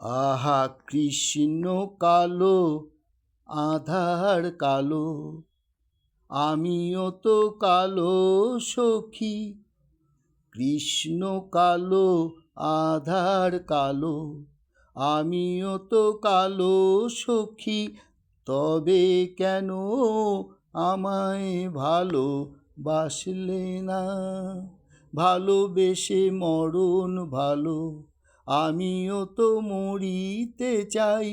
আহা কৃষ্ণ কালো, আধার কালো, আমিও তো কালো সখী। কৃষ্ণ কালো, আধার কালো, আমিও তো কালো সখী। তবে কেন আমায় ভালোবাসলে না? ভালোবেসে মরণ ভালো, আমিও তো মরিতে চাই।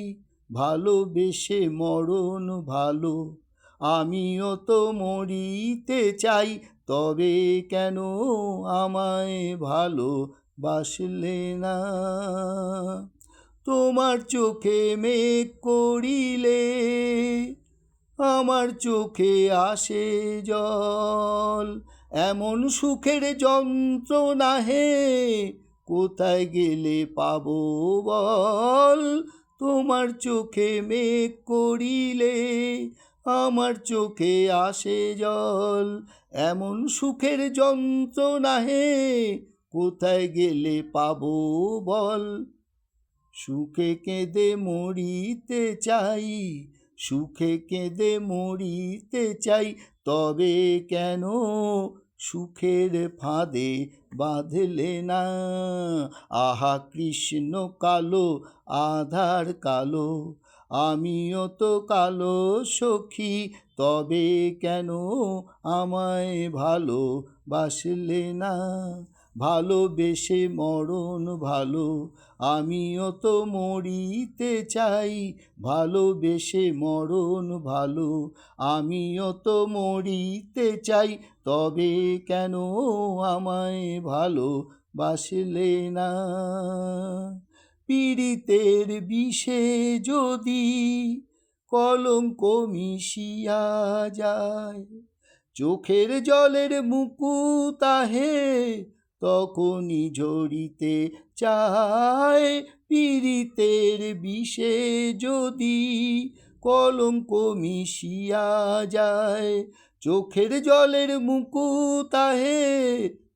ভালোবেসে মরণ ভালো, আমিও তো মরিতে চাই। তবে কেন আমায় ভালোবাসলে না? তোমার চোখে মেঘ করিলে আমার চোখে আসে জল। এমন সুখের যন্ত্রণা হে কোথায় গেলে পাবো বল? তোমার চোখে মেঘ করিলে আমার চোখে আসে জল। এমন সুখের যন্ত্রণা হে কোথায় গেলে পাবো বল? সুখে কেঁদে মরিতে চাই, সুখে কেঁদে মরিতে চাই। তবে কেন সুখের ফাঁদে বাঁধলে না? আহা কৃষ্ণ কালো, আধার কালো, আমিও তো কালো সখী। তবে কেন আমায় ভালোবাসলে না? ভালোবেসে মরণ ভালো, আমিও তো মরিতে চাই। ভালোবেসে মরণ ভালো, আমিও তো মরিতে চাই। তবে কেন আমায় ভালোবাসলে না? পীড়িতের বিষে যদি কলঙ্ক মিশিয়া যায়, চোখের জলের মুকুত আহে তখনই ঝরিতে চায়। পীড়িতের বিষে যদি কলঙ্ক মিশিয়া যায়, চোখের জলের মুকুত আহে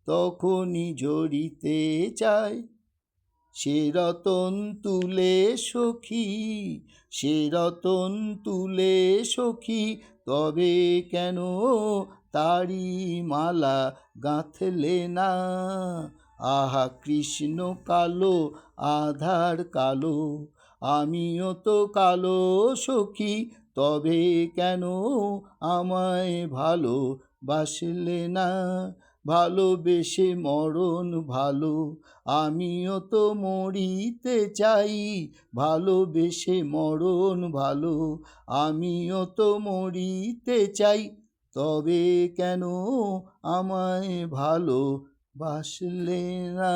তখনই ঝরিতে চায়। সে রতন তুলে সখী, সে রতন তুলে সখী। তবে কেন তারি মালা গাঁথলে না? আহা কৃষ্ণ কালো, আধার কালো, আমিও তো কালো সখী। তবে কেন আমায় ভালোবাসলে না? ভালোবেসে মরণ ভালো, আমিও তো মরিতে চাই। ভালোবেসে মরণ ভালো, আমিও তো মরিতে চাই। তবে কেন আমায় ভালোবাসলে না?